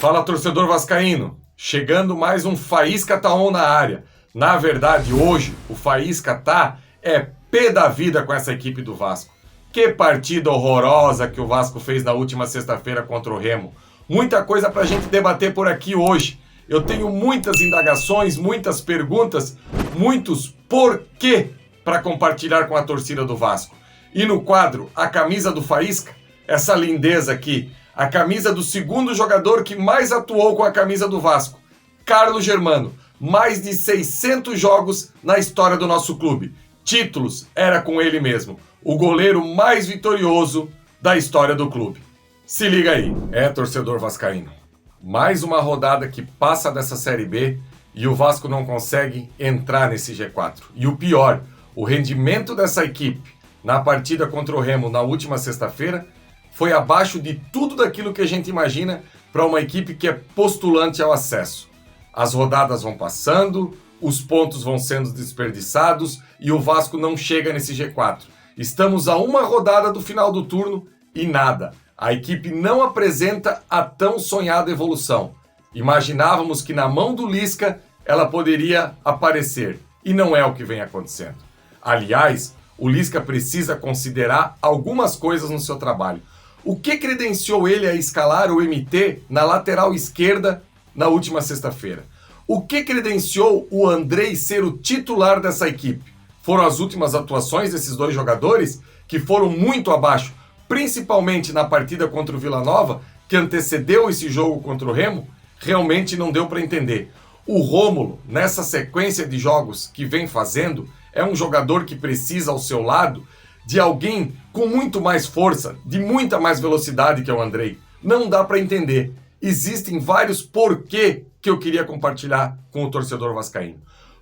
Fala, torcedor vascaíno, chegando mais um Faísca Tá On na área. Na verdade, hoje, o Faísca tá pé da vida com essa equipe do Vasco. Que partida horrorosa que o Vasco fez na última sexta-feira contra o Remo. Muita coisa pra gente debater por aqui hoje. Eu tenho muitas indagações, muitas perguntas, muitos porquê para compartilhar com a torcida do Vasco. E no quadro, a camisa do Faísca, essa lindeza aqui, a camisa do segundo jogador que mais atuou com a camisa do Vasco, Carlos Germano. Mais de 600 jogos na história do nosso clube. Títulos, era com ele mesmo. O goleiro mais vitorioso da história do clube. Se liga aí. Torcedor vascaíno. Mais uma rodada que passa dessa Série B e o Vasco não consegue entrar nesse G4. E o pior, o rendimento dessa equipe na partida contra o Remo na última sexta-feira foi abaixo de tudo daquilo que a gente imagina para uma equipe que é postulante ao acesso. As rodadas vão passando, os pontos vão sendo desperdiçados e o Vasco não chega nesse G4. Estamos a uma rodada do final do turno e nada. A equipe não apresenta a tão sonhada evolução. Imaginávamos que na mão do Lisca ela poderia aparecer e não é o que vem acontecendo. Aliás, o Lisca precisa considerar algumas coisas no seu trabalho. O que credenciou ele a escalar o MT na lateral esquerda na última sexta-feira? O que credenciou o Andrei ser o titular dessa equipe? Foram as últimas atuações desses dois jogadores que foram muito abaixo, principalmente na partida contra o Vila Nova, que antecedeu esse jogo contra o Remo? Realmente não deu para entender. O Rômulo, nessa sequência de jogos que vem fazendo, é um jogador que precisa ao seu lado de alguém com muito mais força, de muita mais velocidade que é o Andrei. Não dá para entender. Existem vários porquê que eu queria compartilhar com o torcedor vascaíno.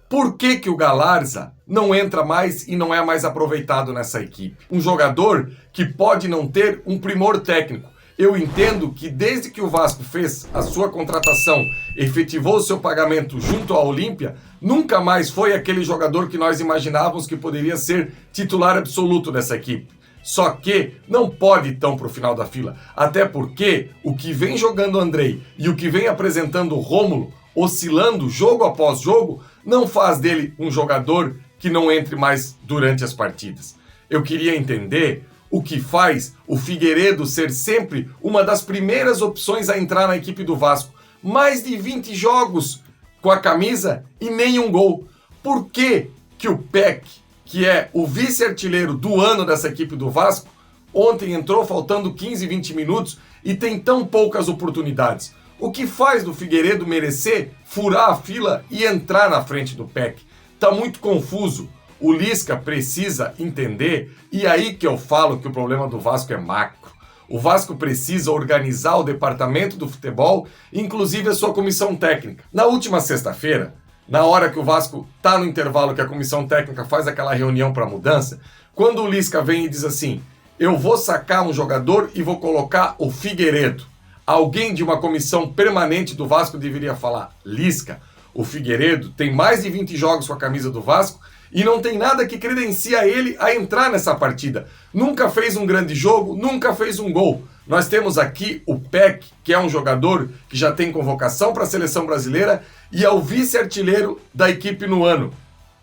Por que que o Galarza não entra mais e não é mais aproveitado nessa equipe? Um jogador que pode não ter um primor técnico. Eu entendo que desde que o Vasco fez a sua contratação, efetivou o seu pagamento junto à Olímpia, nunca mais foi aquele jogador que nós imaginávamos que poderia ser titular absoluto dessa equipe. Só que não pode ir tão para o final da fila, até porque o que vem jogando o Andrei e o que vem apresentando o Rômulo, oscilando jogo após jogo, não faz dele um jogador que não entre mais durante as partidas. Eu queria entender o que faz o Figueiredo ser sempre uma das primeiras opções a entrar na equipe do Vasco. Mais de 20 jogos com a camisa e nenhum gol. Por que que o Peck, que é o vice-artilheiro do ano dessa equipe do Vasco, ontem entrou faltando 15, 20 minutos e tem tão poucas oportunidades? O que faz do Figueiredo merecer furar a fila e entrar na frente do Peck? Tá muito confuso. O Lisca precisa entender, e aí que eu falo que o problema do Vasco é macro. O Vasco precisa organizar o departamento do futebol, inclusive a sua comissão técnica. Na última sexta-feira, na hora que o Vasco tá no intervalo, que a comissão técnica faz aquela reunião para mudança, quando o Lisca vem e diz assim, eu vou sacar um jogador e vou colocar o Figueiredo. Alguém de uma comissão permanente do Vasco deveria falar, Lisca, o Figueiredo tem mais de 20 jogos com a camisa do Vasco e não tem nada que credencia ele a entrar nessa partida. Nunca fez um grande jogo, nunca fez um gol. Nós temos aqui o Peck, que é um jogador que já tem convocação para a seleção brasileira e é o vice-artilheiro da equipe no ano.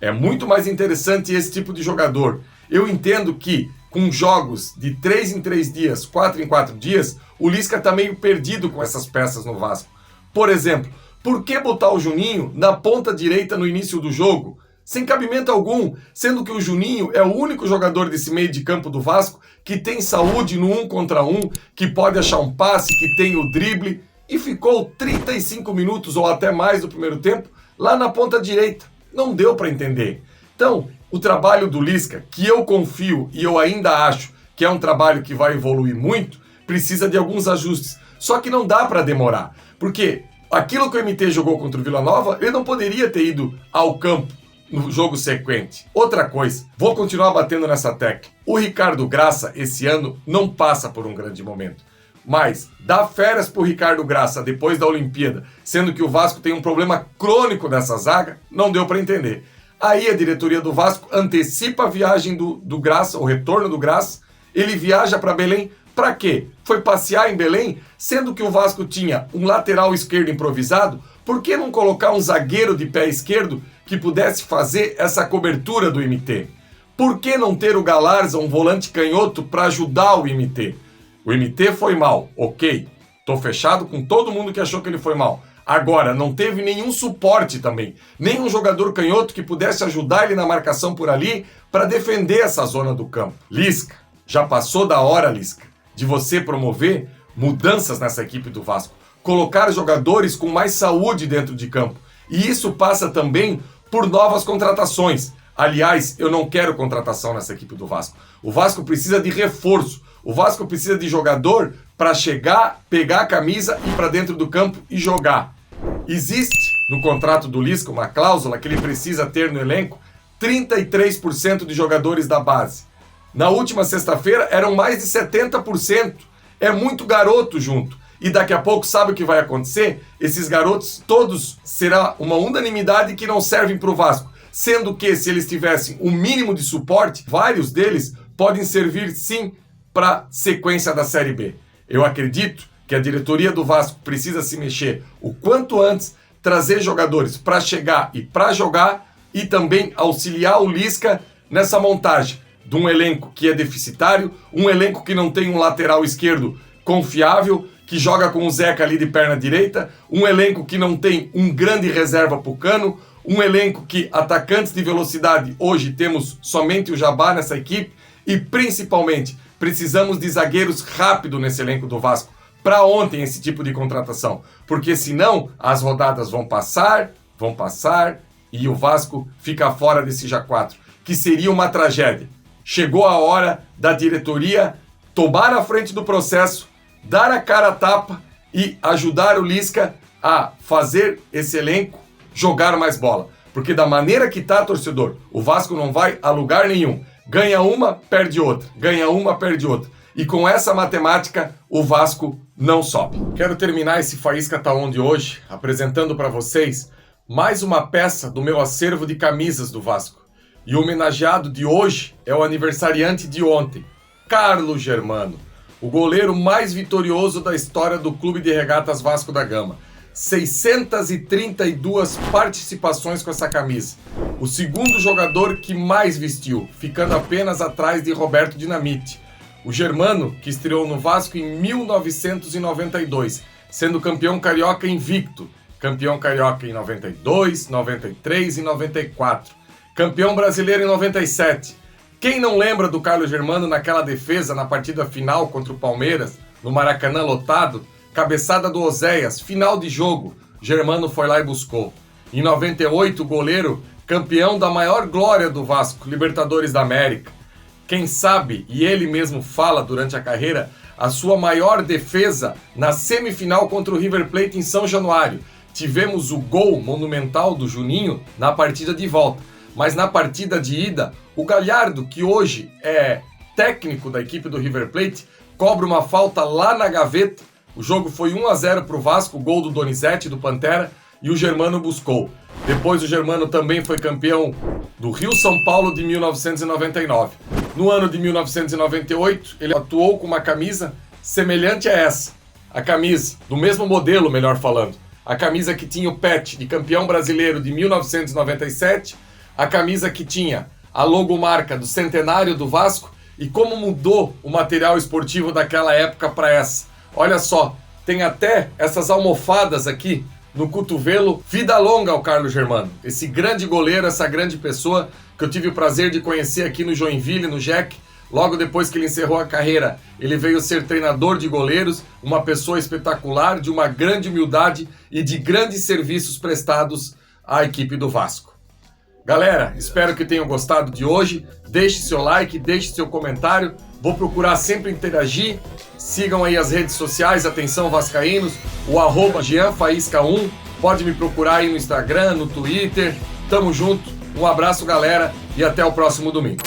É muito mais interessante esse tipo de jogador. Eu entendo que com jogos de 3 em 3 dias, 4 em 4 dias, o Lisca está meio perdido com essas peças no Vasco. Por exemplo, por que botar o Juninho na ponta direita no início do jogo? Sem cabimento algum, sendo que o Juninho é o único jogador desse meio de campo do Vasco que tem saúde no 1 contra 1, que pode achar um passe, que tem o drible, e ficou 35 minutos ou até mais do primeiro tempo lá na ponta direita. Não deu para entender. Então, o trabalho do Lisca, que eu confio e eu ainda acho que é um trabalho que vai evoluir muito, precisa de alguns ajustes. Só que não dá para demorar, porque aquilo que o MT jogou contra o Vila Nova, ele não poderia ter ido ao campo no jogo sequente. Outra coisa, vou continuar batendo nessa tecla. O Ricardo Graça, esse ano, não passa por um grande momento. Mas dar férias pro Ricardo Graça depois da Olimpíada, sendo que o Vasco tem um problema crônico nessa zaga, não deu para entender. Aí a diretoria do Vasco antecipa a viagem do Graça, o retorno do Graça, ele viaja para Belém Pra quê? Foi passear em Belém, sendo que o Vasco tinha um lateral esquerdo improvisado. Por que não colocar um zagueiro de pé esquerdo que pudesse fazer essa cobertura do MT? Por que não ter o Galarza, um volante canhoto, para ajudar o MT? O MT foi mal, ok. Tô fechado com todo mundo que achou que ele foi mal. Agora, não teve nenhum suporte também. Nenhum jogador canhoto que pudesse ajudar ele na marcação por ali para defender essa zona do campo. Lisca, já passou da hora, Lisca, de você promover mudanças nessa equipe do Vasco. Colocar jogadores com mais saúde dentro de campo. E isso passa também por novas contratações. Aliás, eu não quero contratação nessa equipe do Vasco. O Vasco precisa de reforço. O Vasco precisa de jogador para chegar, pegar a camisa, ir para dentro do campo e jogar. Existe no contrato do Lisca uma cláusula que ele precisa ter no elenco 33% de jogadores da base. Na última sexta-feira eram mais de 70%. É muito garoto junto. E daqui a pouco, sabe o que vai acontecer? Esses garotos todos será uma unanimidade que não servem para o Vasco. Sendo que, se eles tivessem o mínimo de suporte, vários deles podem servir sim para a sequência da Série B. Eu acredito que a diretoria do Vasco precisa se mexer o quanto antes, trazer jogadores para chegar e para jogar e também auxiliar o Lisca nessa montagem de um elenco que é deficitário, um elenco que não tem um lateral esquerdo confiável, que joga com o Zeca ali de perna direita, um elenco que não tem um grande reserva pro Cano, um elenco que atacantes de velocidade, hoje temos somente o Jabá nessa equipe e principalmente precisamos de zagueiros rápidos nesse elenco do Vasco. Para ontem esse tipo de contratação, porque senão as rodadas vão passar e o Vasco fica fora desse J4, que seria uma tragédia. Chegou a hora da diretoria tomar a frente do processo, dar a cara a tapa e ajudar o Lisca a fazer esse elenco jogar mais bola. Porque da maneira que tá, torcedor, o Vasco não vai a lugar nenhum. Ganha uma, perde outra. Ganha uma, perde outra. E com essa matemática, o Vasco não sobe. Quero terminar esse Faísca Tá On de hoje apresentando para vocês mais uma peça do meu acervo de camisas do Vasco. E o homenageado de hoje é o aniversariante de ontem, Carlos Germano, o goleiro mais vitorioso da história do Clube de Regatas Vasco da Gama. 632 participações com essa camisa. O segundo jogador que mais vestiu, ficando apenas atrás de Roberto Dinamite. O Germano, que estreou no Vasco em 1992, sendo campeão carioca invicto. Campeão carioca em 92, 93 e 94. Campeão brasileiro em 97. Quem não lembra do Carlos Germano naquela defesa na partida final contra o Palmeiras, no Maracanã lotado? Cabeçada do Oséias, final de jogo. Germano foi lá e buscou. Em 98, o goleiro, campeão da maior glória do Vasco, Libertadores da América. Quem sabe, e ele mesmo fala durante a carreira, a sua maior defesa na semifinal contra o River Plate em São Januário. Tivemos o gol monumental do Juninho na partida de volta. Mas na partida de ida, o Galhardo, que hoje é técnico da equipe do River Plate, cobra uma falta lá na gaveta. O jogo foi 1-0 para o Vasco, gol do Donizete, do Pantera, e o Germano buscou. Depois o Germano também foi campeão do Rio-São Paulo de 1999. No ano de 1998, ele atuou com uma camisa semelhante a essa. A camisa, do mesmo modelo, melhor falando. A camisa que tinha o patch de campeão brasileiro de 1997, a camisa que tinha a logomarca do centenário do Vasco e como mudou o material esportivo daquela época para essa. Olha só, tem até essas almofadas aqui no cotovelo. Vida longa ao Carlos Germano, esse grande goleiro, essa grande pessoa que eu tive o prazer de conhecer aqui no Joinville, no Jack. Logo depois que ele encerrou a carreira, ele veio ser treinador de goleiros, uma pessoa espetacular, de uma grande humildade e de grandes serviços prestados à equipe do Vasco. Galera, espero que tenham gostado de hoje. Deixe seu like, deixe seu comentário. Vou procurar sempre interagir. Sigam aí as redes sociais, atenção vascaínos, o @JeanFaísca1. Pode me procurar aí no Instagram, no Twitter. Tamo junto, um abraço galera e até o próximo domingo.